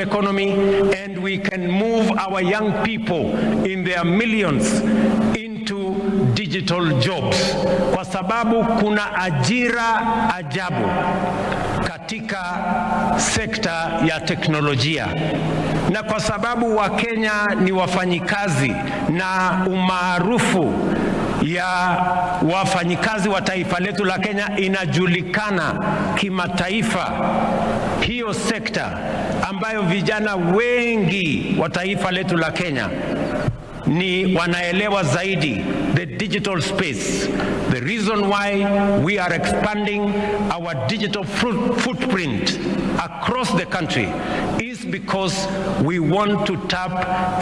economy, and we can move our young people in their millions into digital jobs, kwa sababu kuna ajira ajabu katika sekta ya teknolojia, na kwa sababu Wakenya ni wafanyikazi na umaarufu ya wafanyikazi wa taifa letu la Kenya inajulikana kimataifa. Hiyo sekta ambayo vijana wengi wa taifa letu la Kenya ni wanaelewa zaidi, the digital space. The reason why we are expanding our digital footprint across the country is because we want to tap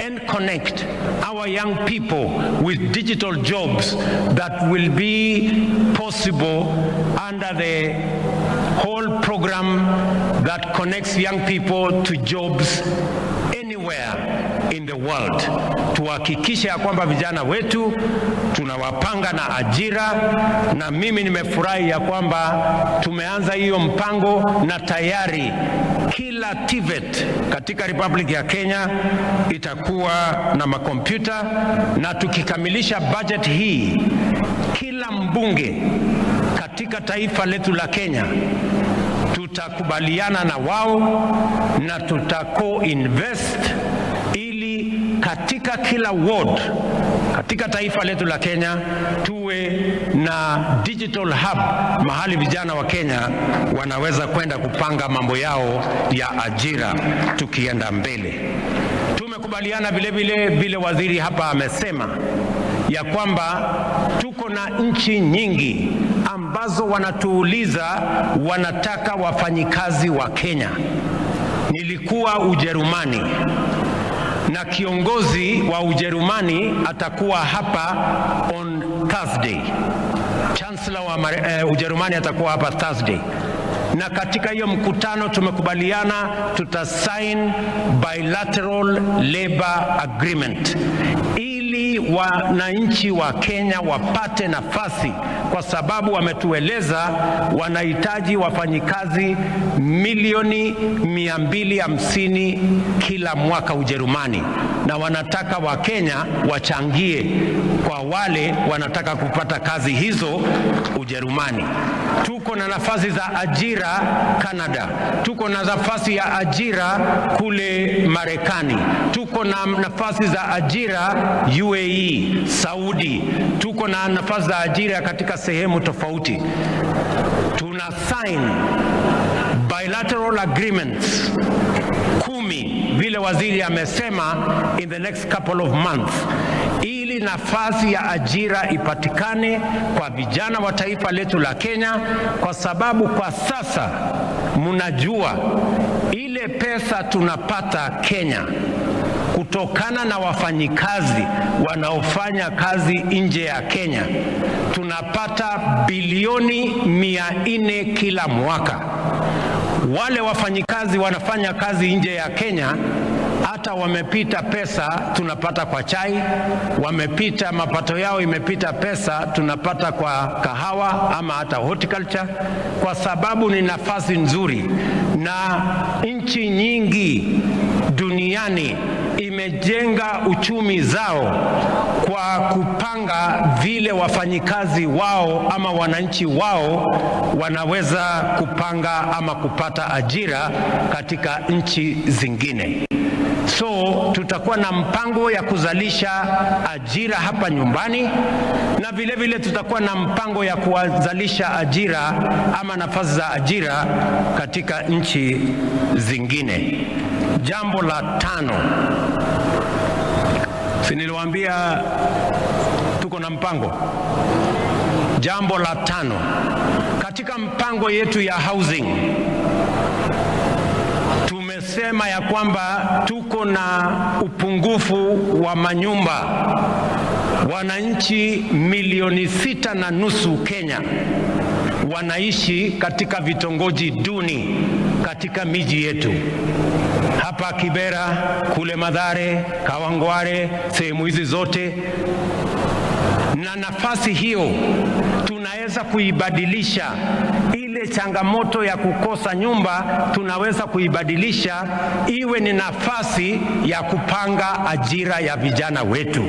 and connect our young people with digital jobs that will be possible under the whole program that connects young people to jobs anywhere in the world. Tuhakikishe ya kwamba vijana wetu tunawapanga na ajira, na mimi nimefurahi ya kwamba tumeanza hiyo mpango, na tayari kila TVET katika Republic ya Kenya itakuwa na makompyuta, na tukikamilisha budget hii, kila mbunge katika taifa letu la Kenya tutakubaliana na wao na tutako-invest ili katika kila ward katika taifa letu la Kenya tuwe na digital hub, mahali vijana wa Kenya wanaweza kwenda kupanga mambo yao ya ajira tukienda mbele. Tumekubaliana vile waziri hapa amesema ya kwamba tuko na nchi nyingi ambazo wanatuuliza wanataka wafanyikazi wa Kenya. Nilikuwa Ujerumani na kiongozi wa Ujerumani atakuwa hapa on Thursday. Chancellor wa Ujerumani atakuwa hapa Thursday. Na katika hiyo mkutano tumekubaliana tutasign bilateral labor agreement ili wananchi wa Kenya wapate nafasi, kwa sababu wametueleza wanahitaji wafanyikazi milioni 250 kila mwaka Ujerumani, na wanataka Wakenya wachangie kwa wale wanataka kupata kazi hizo Ujerumani. Tuko na nafasi za ajira Canada, tuko na nafasi ya ajira kule Marekani, tuko na nafasi za ajira UAE, Saudi, tuko na nafasi za ajira katika sehemu tofauti. Tuna sign bilateral agreements 10 vile waziri amesema in the next couple of months, ili nafasi ya ajira ipatikane kwa vijana wa taifa letu la Kenya, kwa sababu kwa sasa mnajua ile pesa tunapata Kenya kutokana na wafanyikazi wanaofanya kazi nje ya Kenya, tunapata bilioni 400 kila mwaka. Wale wafanyikazi wanafanya kazi nje ya Kenya hata wamepita pesa tunapata kwa chai, wamepita mapato yao imepita pesa tunapata kwa kahawa ama hata horticulture, kwa sababu ni nafasi nzuri, na nchi nyingi duniani imejenga uchumi zao kwa kupanga vile wafanyikazi wao ama wananchi wao wanaweza kupanga ama kupata ajira katika nchi zingine. So tutakuwa na mpango ya kuzalisha ajira hapa nyumbani, na vile tutakuwa na mpango ya kuzalisha ajira ama nafasi za ajira katika nchi zingine. Jambo la 5, si niliwaambia tuko na mpango? Jambo la 5 katika mpango yetu ya housing, tumesema ya kwamba tuko na upungufu wa manyumba. Wananchi milioni 6.5 Kenya wanaishi katika vitongoji duni katika miji yetu hapa Kibera, kule Mathare, Kawangware, sehemu hizi zote, na nafasi hiyo tunaweza kuibadilisha ile changamoto ya kukosa nyumba, tunaweza kuibadilisha iwe ni nafasi ya kupanga ajira ya vijana wetu.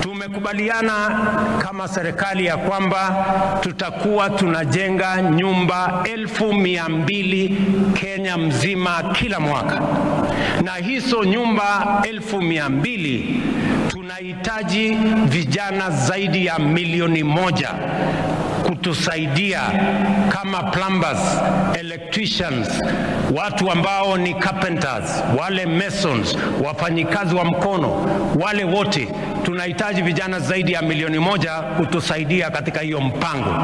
Tumekubaliana kama serikali ya kwamba tutakuwa tunajenga nyumba 200,000 Kenya mzima kila mwaka, na hizo nyumba 200,000 tunahitaji vijana zaidi ya 1,000,000 kutusaidia kama plumbers, electricians, watu ambao ni carpenters, wale masons, wafanyikazi wa mkono, wale wote tunahitaji vijana zaidi ya 1,000,000 kutusaidia katika hiyo mpango.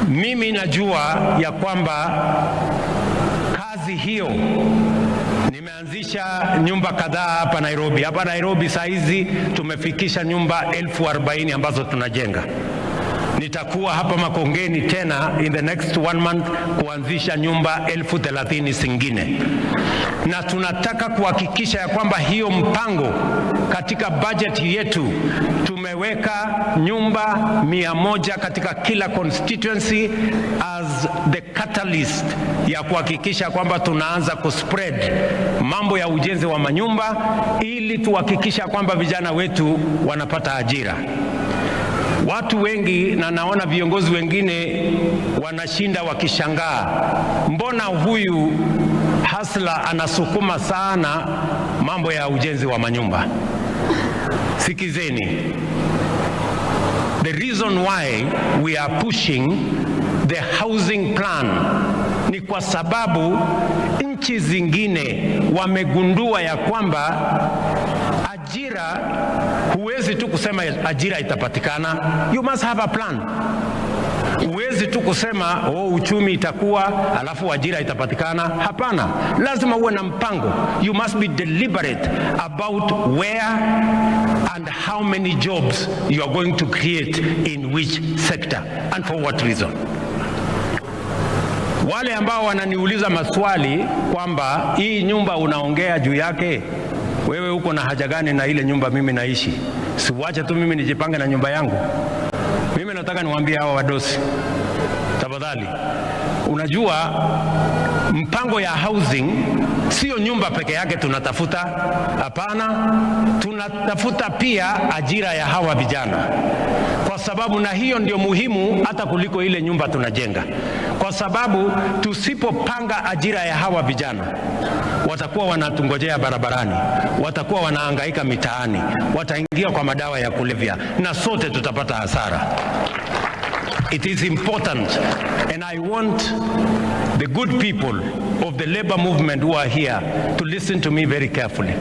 Mimi najua ya kwamba kazi hiyo, nimeanzisha nyumba kadhaa hapa Nairobi. Hapa Nairobi saa hizi tumefikisha nyumba 40,000 ambazo tunajenga. Nitakuwa hapa Makongeni tena in the next 1 month kuanzisha nyumba 30,000 zingine, na tunataka kuhakikisha ya kwamba hiyo mpango katika budget yetu tumeweka nyumba 100 katika kila constituency as the catalyst ya kuhakikisha kwamba tunaanza kuspread mambo ya ujenzi wa manyumba ili tuhakikisha kwamba vijana wetu wanapata ajira. Watu wengi na naona viongozi wengine wanashinda wakishangaa, mbona huyu hasla anasukuma sana mambo ya ujenzi wa manyumba? Sikizeni, the reason why we are pushing the housing plan ni kwa sababu nchi zingine wamegundua ya kwamba ajira, huwezi tu kusema ajira itapatikana. You must have a plan. Huwezi tu kusema uchumi itakuwa alafu ajira itapatikana. Hapana, lazima uwe na mpango. You must be deliberate about where and how many jobs you are going to create in which sector and for what reason. Wale ambao wananiuliza maswali kwamba hii nyumba unaongea juu yake, wewe uko na haja gani na ile nyumba mimi naishi? Siwache tu mimi nijipange na nyumba yangu. Mimi nataka niwaambie hawa wadosi, tafadhali, unajua mpango ya housing sio nyumba peke yake tunatafuta. Hapana, tunatafuta pia ajira ya hawa vijana, kwa sababu na hiyo ndio muhimu hata kuliko ile nyumba tunajenga, kwa sababu tusipopanga ajira ya hawa vijana watakuwa wanatungojea barabarani, watakuwa wanahangaika mitaani, wataingia kwa madawa ya kulevya na sote tutapata hasara. It is important, and I want the good people of the labor movement who are here to listen to me very carefully.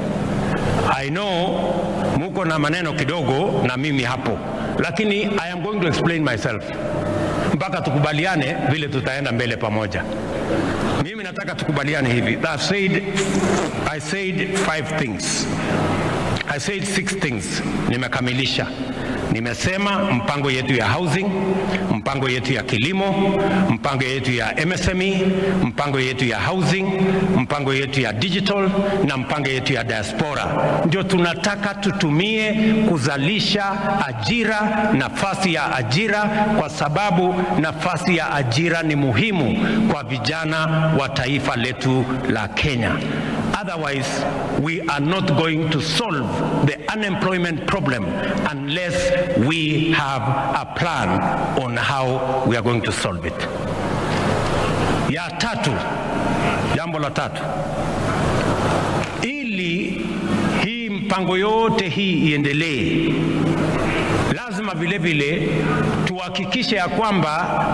I know muko na maneno kidogo na mimi hapo, lakini I am going to explain myself mpaka tukubaliane vile tutaenda mbele pamoja. Mimi nataka tukubaliane hivi. I said 5 things. I said 6 things. Nimekamilisha. Nimesema mpango yetu ya housing, mpango yetu ya kilimo, mpango yetu ya MSME, mpango yetu ya housing, mpango yetu ya digital na mpango yetu ya diaspora. Ndio tunataka tutumie kuzalisha ajira, nafasi ya ajira, kwa sababu nafasi ya ajira ni muhimu kwa vijana wa taifa letu la Kenya. Otherwise, we are not going to solve the unemployment problem unless we have a plan on how we are going to solve it. Ya tatu, jambo la tatu, ili hii mpango yote hii iendelee, lazima vile vile tuhakikishe ya kwamba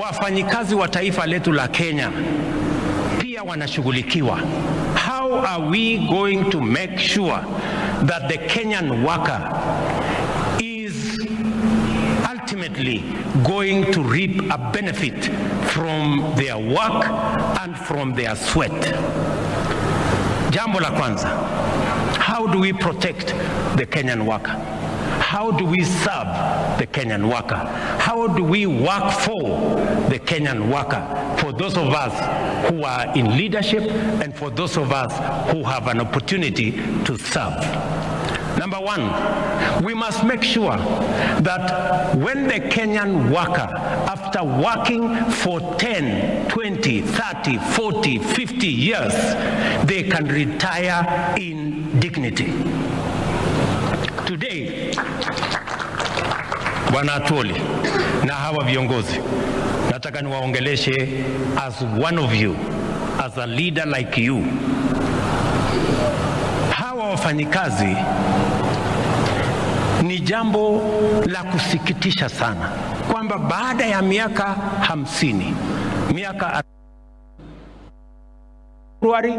wafanyikazi wa taifa letu la Kenya pia wanashughulikiwa. How are we going to make sure that the Kenyan worker is ultimately going to reap a benefit from their work and from their sweat? Jambo la kwanza, how do we protect the Kenyan worker? How do we serve the Kenyan worker? How do we work for the Kenyan worker? For those of us who are in leadership and for those of us who have an opportunity to serve. Number one, we must make sure that when the Kenyan worker, after working for 10, 20, 30, 40, 50 years, they can retire in dignity. Today, Bwana Atwoli na hawa viongozi, nataka niwaongeleshe as one of you, as a leader like you. Hawa wafanyikazi ni jambo la kusikitisha sana kwamba baada ya miaka 50, miaka February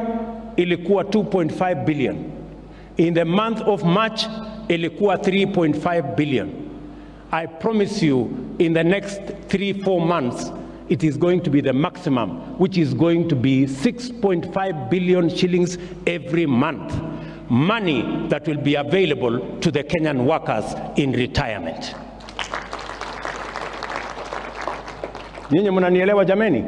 ilikuwa 2.5 billion. In the month of March ilikuwa 3.5 billion. I promise you in the next 3-4 months it is going to be the maximum, which is going to be 6.5 billion shillings every month. Money that will be available to the Kenyan workers in retirement. Nyinyi mnanielewa jameni?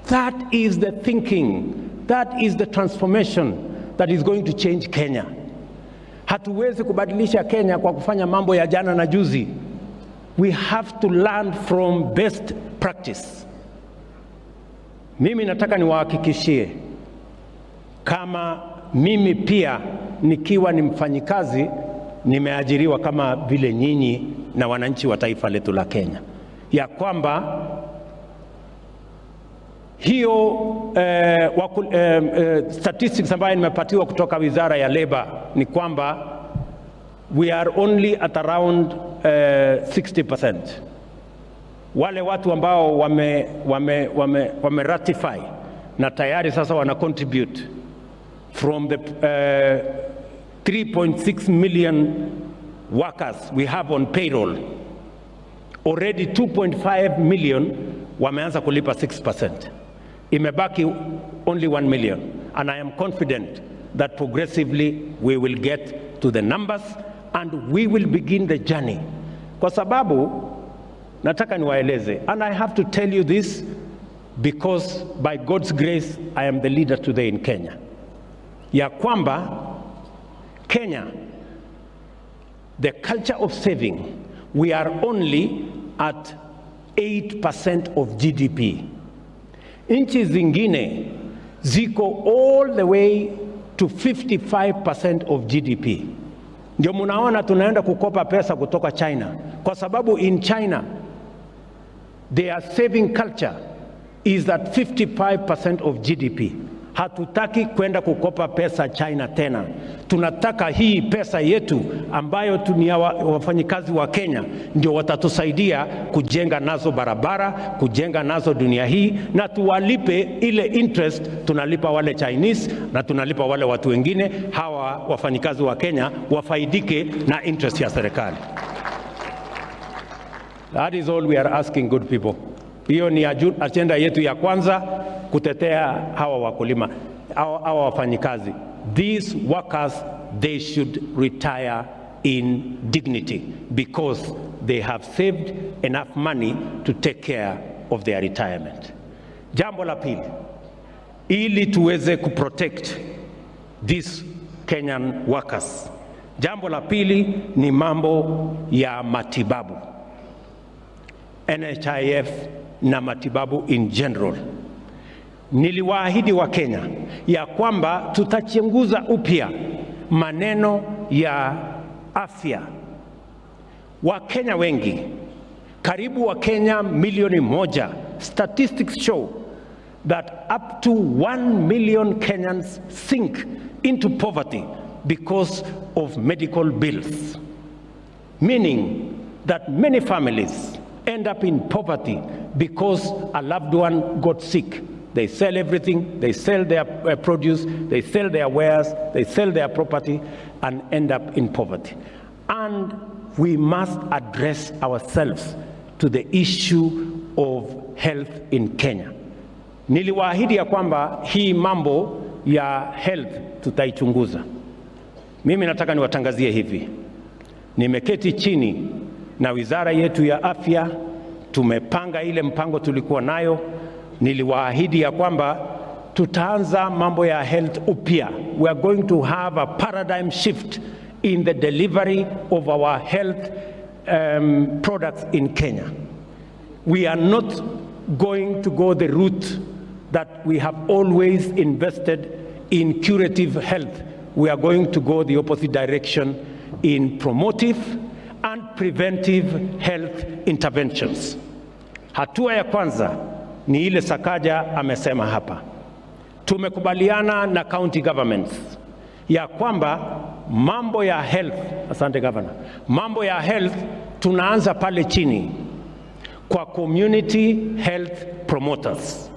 That is the thinking, that is the transformation that is going to change Kenya. Hatuwezi kubadilisha Kenya kwa kufanya mambo ya jana na juzi. We have to learn from best practice. Mimi nataka niwahakikishie kama mimi pia nikiwa ni mfanyikazi, nimeajiriwa kama vile nyinyi na wananchi wa taifa letu la Kenya, ya kwamba hiyo statistics ambayo nimepatiwa kutoka Wizara ya Labor ni kwamba we are only at around 60%. Wale watu ambao wame ratify na tayari sasa wana contribute from the 3.6 million workers we have on payroll, already 2.5 million wameanza kulipa 6%. Imebaki only 1 million, and I am confident that progressively we will get to the numbers and we will begin the journey. Kwa sababu nataka niwaeleze, and I have to tell you this because by God's grace I am the leader today in Kenya, ya kwamba Kenya, the culture of saving, we are only at 8% of GDP. Nchi zingine ziko all the way to 55% of GDP. Ndio munaona tunaenda kukopa pesa kutoka China, kwa sababu in China their saving culture is at 55% of GDP. Hatutaki kwenda kukopa pesa China tena. Tunataka hii pesa yetu ambayo tunia wafanyikazi wa Kenya ndio watatusaidia kujenga nazo barabara, kujenga nazo dunia hii, na tuwalipe ile interest tunalipa wale Chinese na tunalipa wale watu wengine. Hawa wafanyikazi wa Kenya wafaidike na interest ya serikali. That is all we are asking, good people. Hiyo ni agenda yetu ya kwanza, kutetea hawa wakulima, hawa wafanyikazi. These workers, they should retire in dignity because they have saved enough money to take care of their retirement. Jambo la pili, ili tuweze kuprotect these Kenyan workers, jambo la pili ni mambo ya matibabu, NHIF na matibabu in general. Niliwaahidi wa Kenya ya kwamba tutachunguza upya maneno ya afya. Wakenya wengi, karibu Wakenya milioni 1, statistics show that up to 1 million Kenyans sink into poverty because of medical bills, meaning that many families end up in poverty because a loved one got sick. They sell everything, they sell their produce, they sell their wares, they sell their property and end up in poverty. And we must address ourselves to the issue of health in Kenya. Niliwaahidi ya kwamba hii mambo ya health tutaichunguza. Mimi nataka niwatangazie hivi. Nimeketi chini na wizara yetu ya afya, tumepanga ile mpango tulikuwa nayo. Niliwaahidi ya kwamba tutaanza mambo ya health upya. We are going to have a paradigm shift in the delivery of our health products in Kenya. We are not going to go the route that we have always invested in curative health. We are going to go the opposite direction in promotive and preventive health interventions. Hatua ya kwanza ni ile Sakaja amesema hapa. Tumekubaliana na county governments ya kwamba mambo ya health, asante governor, mambo ya health tunaanza pale chini kwa community health promoters.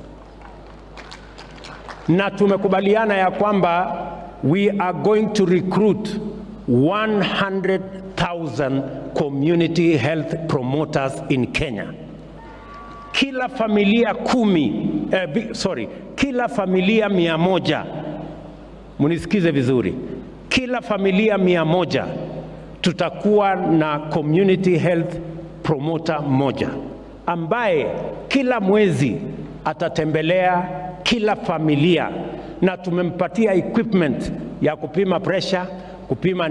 Na tumekubaliana ya kwamba we are going to recruit 100,000 community health promoters in Kenya. Kila familia kila familia 100, munisikize vizuri, kila familia 100 tutakuwa na community health promoter mmoja ambaye kila mwezi atatembelea kila familia, na tumempatia equipment ya kupima pressure, kupima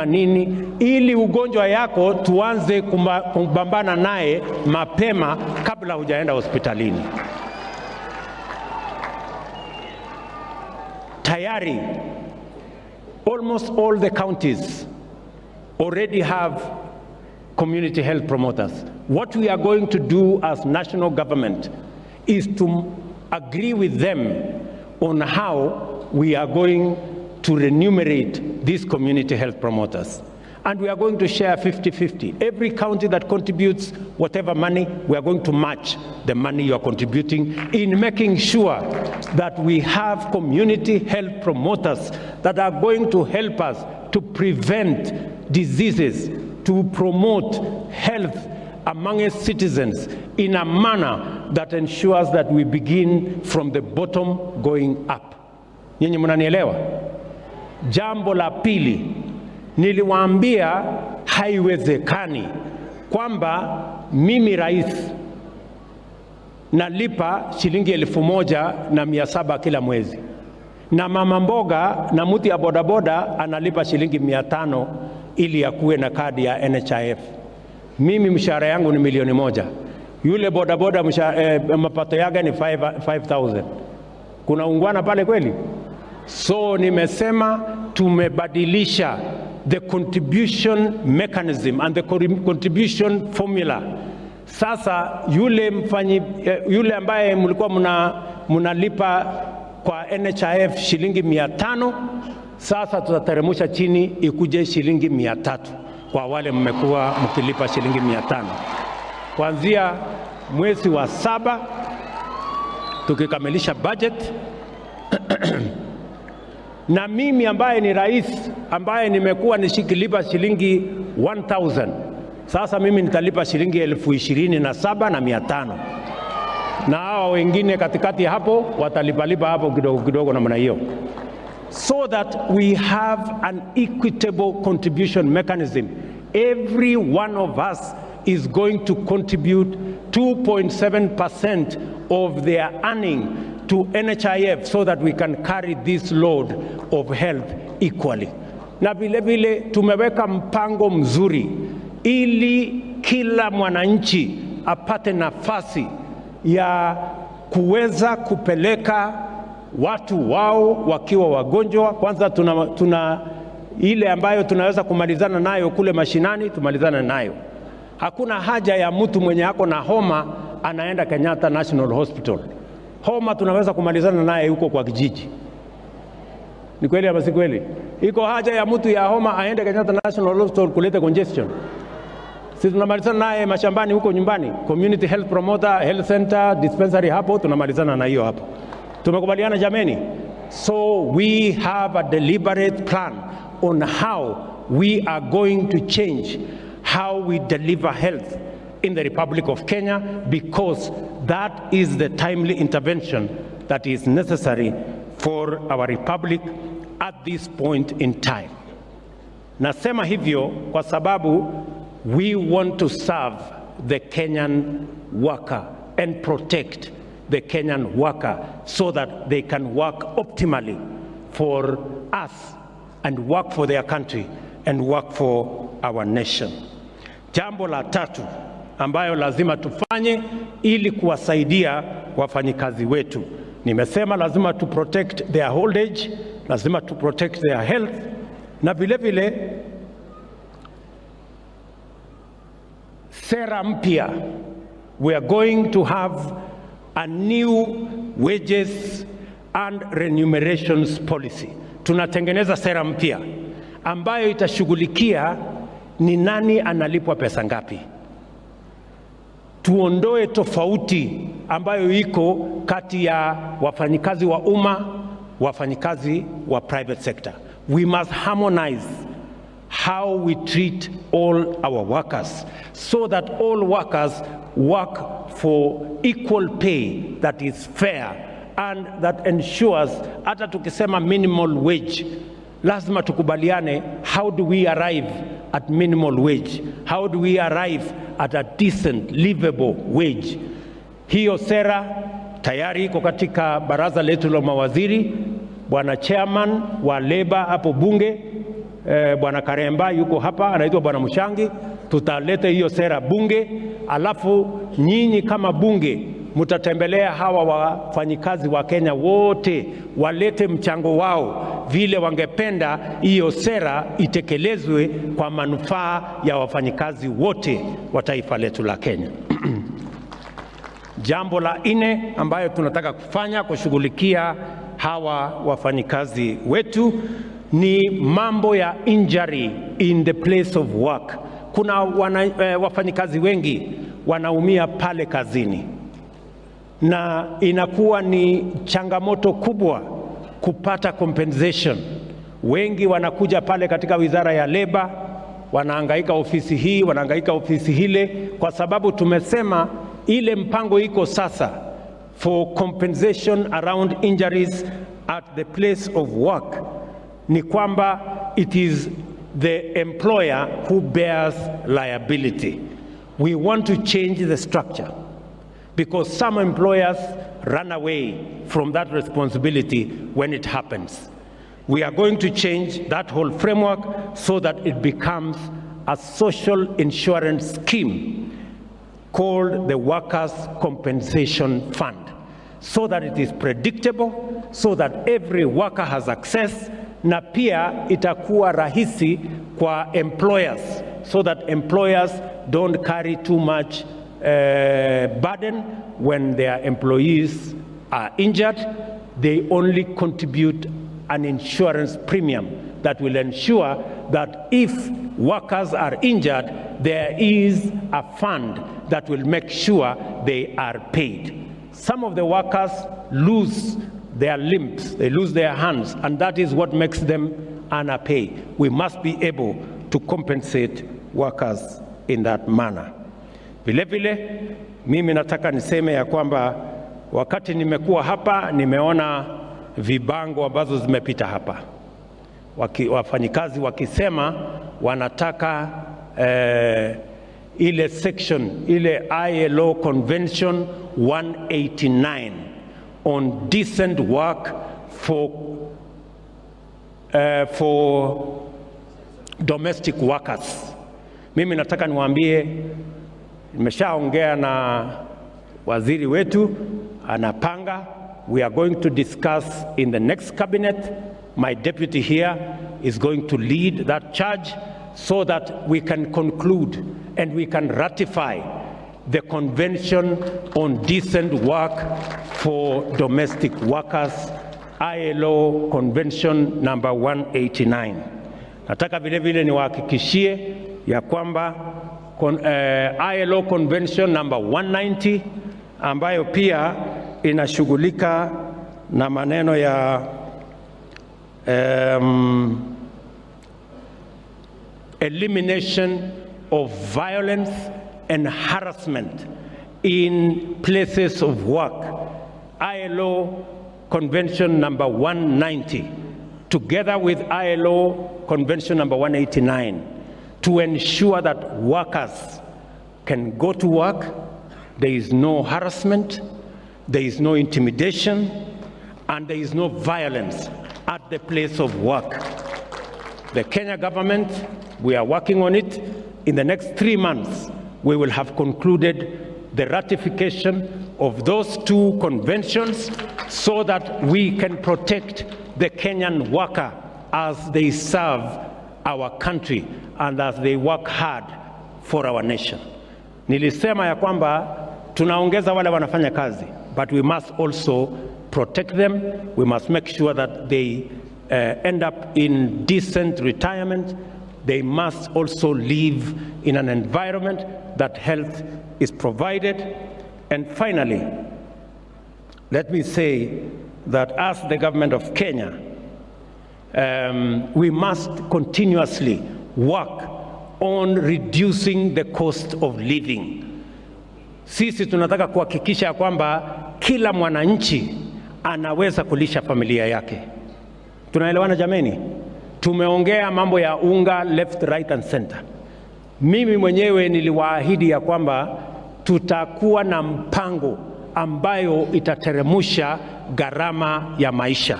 nini, ili ugonjwa yako tuanze kumbambana naye mapema kabla hujaenda hospitalini. Tayari, almost all the counties already have community health promoters. What we are going to do as national government is to agree with them on how we are going to remunerate these community health promoters. And we are going to share 50-50. Every county that contributes whatever money, we are going to match the money you are contributing in making sure that we have community health promoters that are going to help us to prevent diseases, to promote health among citizens in a manner that ensures that we begin from the bottom going up. Nyinyi mnanielewa? Jambo la pili, niliwaambia haiwezekani kwamba mimi rais nalipa shilingi 1,700 kila mwezi, na mama mboga na mtu ya bodaboda analipa shilingi 500 ili akuwe na kadi ya NHIF. Mimi mshahara yangu ni 1,000,000. Yule bodaboda mapato yake ni 5,000. Kuna ungwana pale kweli? So nimesema tumebadilisha the contribution mechanism and the contribution formula. Sasa yule ambaye mlikuwa mnalipa kwa NHIF shilingi 500, sasa tutateremsha chini ikuje shilingi 300 kwa wale mmekuwa mkilipa shilingi 500. Kuanzia mwezi wa 7 tukikamilisha budget na mimi ambaye ni rais ambaye nimekuwa nishikilipa shilingi 1,000, sasa mimi nitalipa shilingi 27,500, na hao wengine katikati hapo watalipalipa hapo kidogo kidogo namna hiyo, so that we have an equitable contribution mechanism. Every one of us is going to contribute 2.7% of their earning to NHIF so that we can carry this load of health equally. Na vile vile tumeweka mpango mzuri ili kila mwananchi apate nafasi ya kuweza kupeleka watu wao wakiwa wagonjwa. Kwanza tuna ile ambayo tunaweza kumalizana nayo kule mashinani, tumalizana nayo. Hakuna haja ya mtu mwenye ako na homa anaenda Kenyatta National Hospital. Homa tunaweza kumalizana naye huko kwa kijiji. Ni kweli ama si kweli? Iko haja ya mtu ya homa aende Kenyatta National Hospital kuleta congestion? Sisi tunamalizana naye mashambani huko nyumbani. Community health promoter, health center, dispensary hapo tunamalizana na hiyo hapo. Tumekubaliana jameni? So we have a deliberate plan on how we are going to change how we deliver health in the Republic of Kenya, because that is the timely intervention that is necessary for our republic at this point in time. Nasema hivyo kwa sababu we want to serve the Kenyan worker and protect the Kenyan worker so that they can work optimally for us and work for their country and work for our nation. Jambo la tatu ambayo lazima tufanye ili kuwasaidia wafanyikazi wetu, nimesema lazima to protect their old age, lazima to protect their health, na vile vile sera mpya. We are going to have a new wages and remunerations policy. Tunatengeneza sera mpya ambayo itashughulikia ni nani analipwa pesa ngapi. Tuondoe tofauti ambayo iko kati ya wafanyikazi wa umma, wafanyikazi wa private sector. We must harmonize how we treat all our workers so that all workers work for equal pay that is fair and that ensures, hata tukisema minimal wage, lazima tukubaliane, how do we arrive at minimal wage? How do we arrive at a decent, livable wage? Hiyo sera tayari iko katika baraza letu la mawaziri. Bwana chairman wa Labour hapo bunge, Bwana Karemba yuko hapa, anaitwa Bwana Mushangi. Tutaleta hiyo sera bunge, alafu nyinyi kama bunge mutatembelea hawa wafanyikazi wa Kenya wote, walete mchango wao vile wangependa hiyo sera itekelezwe kwa manufaa ya wafanyikazi wote wa taifa letu la Kenya. Jambo la nne ambayo tunataka kufanya kushughulikia hawa wafanyikazi wetu ni mambo ya injury in the place of work. Kuna wafanyikazi wengi wanaumia pale kazini, na inakuwa ni changamoto kubwa kupata compensation. Wengi wanakuja pale katika wizara ya Labour, wanahangaika ofisi hii, wanahangaika ofisi hile, kwa sababu tumesema ile mpango iko sasa for compensation around injuries at the place of work ni kwamba it is the employer who bears liability. We want to change the structure because some employers run away from that responsibility when it happens. We are going to change that whole framework so that it becomes a social insurance scheme called the Workers' Compensation Fund, so that it is predictable, so that every worker has access, na pia itakuwa rahisi kwa employers, so that employers don't carry too much burden when their employees are injured. They only contribute an insurance premium that will ensure that if workers are injured, there is a fund that will make sure they are paid. Some of the workers lose their limbs, they lose their hands, and that is what makes them underpay. We must be able to compensate workers in that manner. Vile vile, mimi nataka niseme ya kwamba wakati nimekuwa hapa nimeona vibango ambazo zimepita hapa. Wafanyikazi wakisema wanataka ile section, ile ILO Convention 189 on decent work for domestic workers. Mimi nataka niwaambie, nimeshaongea na waziri wetu, anapanga. We are going to discuss in the next cabinet. My deputy here is going to lead that charge so that we can conclude and we can ratify the Convention on Decent Work for Domestic Workers, ILO Convention number 189. Nataka vile vile niwahakikishie ya kwamba ILO Convention number 190 ambayo pia inashughulika na maneno ya elimination of violence and harassment in places of work, ILO Convention number 190, together with ILO Convention number 189, to ensure that workers can go to work, there is no harassment, there is no intimidation, and there is no violence at the place of work. The Kenya government, we are working on it. In the next 3 months, we will have concluded the ratification of those 2 conventions so that we can protect the Kenyan worker as they serve our country and as they work hard for our nation. Nilisema ya kwamba tunaongeza wale wanafanya kazi, but we must also protect them. We must make sure that they end up in decent retirement. They must also live in an environment that health is provided. And finally, let me say that as the government of Kenya, we must continuously work on reducing the cost of living. Sisi tunataka kuhakikisha kwamba kila mwananchi anaweza kulisha familia yake. Tunaelewana jameni? Tumeongea mambo ya unga left, right and center. Mimi mwenyewe niliwaahidi ya kwamba tutakuwa na mpango ambayo itateremusha gharama ya maisha.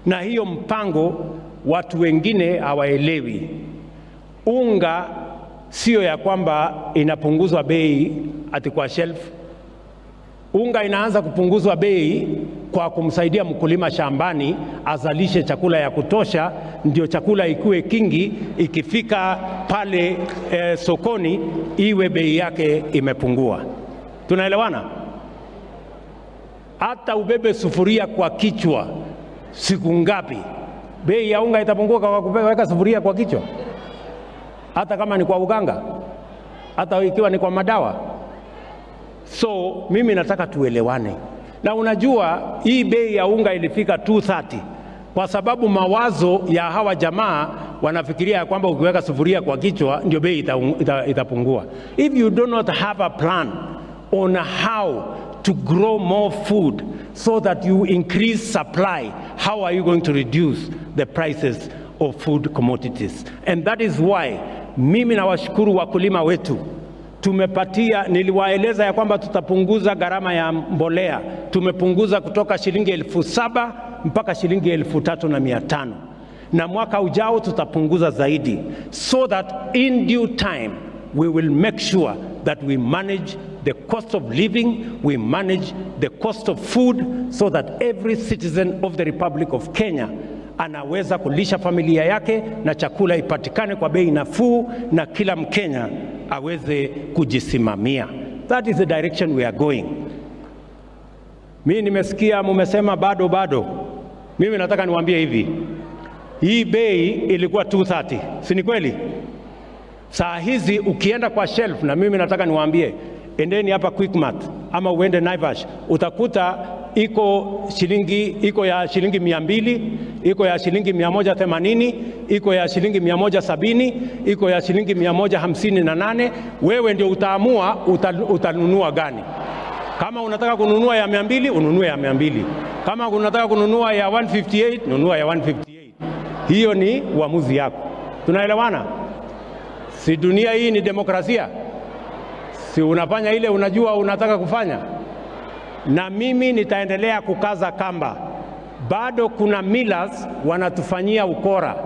Na hiyo mpango watu wengine hawaelewi. Unga sio ya kwamba inapunguzwa bei ati kwa shelf. Unga inaanza kupunguzwa bei kwa kumsaidia mkulima shambani azalishe chakula ya kutosha, ndio chakula ikuwe kingi, ikifika pale sokoni iwe bei yake imepungua. Tunaelewana? Hata ubebe sufuria kwa kichwa siku ngapi, bei ya unga itapungua kwa kuweka sufuria kwa kichwa? Hata kama ni kwa uganga, hata ikiwa ni kwa madawa. So mimi nataka tuelewane. Na unajua hii bei ya unga ilifika 230 kwa sababu mawazo ya hawa jamaa wanafikiria kwamba ukiweka sufuria kwa kichwa ndio bei itapungua. If you do not have a plan on how to grow more food so that you increase supply, how are you going to reduce the prices of food commodities? And that is why mimi nawashukuru wakulima wetu. Tumepatia, niliwaeleza ya kwamba tutapunguza gharama ya mbolea. Tumepunguza kutoka shilingi 7,000 mpaka shilingi 3,500. Na mwaka ujao tutapunguza zaidi, so that in due time we will make sure that we manage the cost of living, we manage the cost of food, so that every citizen of the Republic of Kenya anaweza kulisha familia yake na chakula ipatikane kwa bei nafuu na kila Mkenya aweze kujisimamia. That is the direction we are going. Mimi nimesikia mumesema bado. Mimi nataka niwaambie hivi. Hii bei ilikuwa 230, si ni kweli? Saa hizi ukienda kwa shelf, na mimi nataka niwaambie, endeni hapa Quickmart ama uende Naivas, utakuta iko ya shilingi 200, iko ya shilingi 180, iko ya shilingi 170, iko ya shilingi 158. Wewe ndio utaamua utanunua gani. Kama unataka kununua ya 200, ununue ya 200. Kama unataka kununua ya 158, nunua ya 158. Hiyo ni uamuzi yako. Tunaelewana? Si dunia hii ni demokrasia? Si unafanya ile unajua unataka kufanya? Na mimi nitaendelea kukaza kamba. Bado kuna millers wanatufanyia ukora,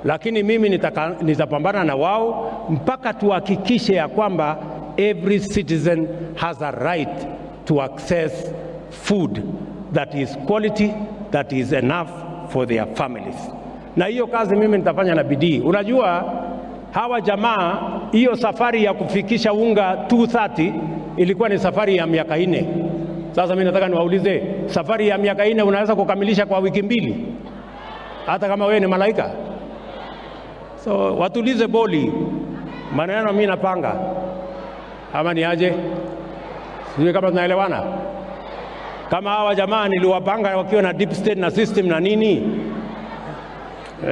lakini mimi nitapambana na wao mpaka tuhakikishe ya kwamba every citizen has a right to access food that is quality, that is enough for their families. Na hiyo kazi mimi nitafanya na bidii. Unajua hawa jamaa, hiyo safari ya kufikisha unga 230 ilikuwa ni safari ya miaka 4. Sasa mimi nataka niwaulize, safari ya miaka 4 unaweza kukamilisha kwa wiki 2? Hata kama wewe ni malaika? So watulize boli. Maneno mimi napanga. Ama ni aje? Sijui kama tunaelewana. Kama hawa jamaa niliwapanga wakiwa na deep state na system na nini.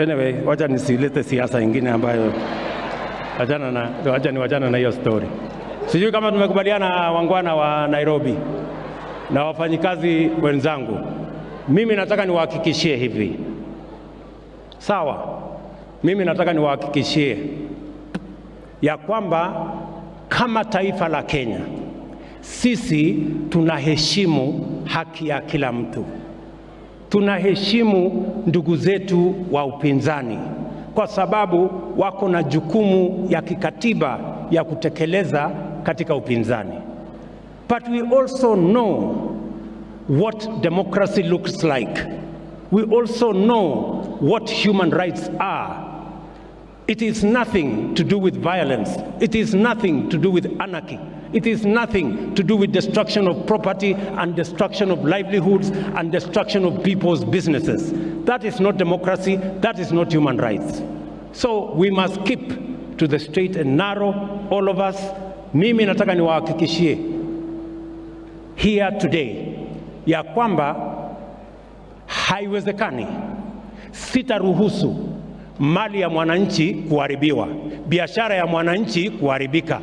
Anyway, wacha nisilete siasa nyingine ambayo wachana na hiyo story. Sijui kama tumekubaliana wangwana wa Nairobi na wafanyikazi wenzangu. Mimi nataka niwahakikishie hivi. Sawa? Mimi nataka niwahakikishie ya kwamba kama taifa la Kenya, sisi tunaheshimu haki ya kila mtu. Tunaheshimu ndugu zetu wa upinzani. kwa sababu wako na jukumu ya kikatiba ya kutekeleza katika upinzani. But we also know what democracy looks like. We also know what human rights are. It is nothing to do with violence. It is nothing to do with anarchy. It is nothing to do with destruction of property and destruction of livelihoods and destruction of people's businesses. That is not democracy. That is not human rights. So we must keep to the straight and narrow, all of us. Mimi nataka niwahakikishie here today ya kwamba haiwezekani, sitaruhusu mali ya mwananchi kuharibiwa, biashara ya mwananchi kuharibika.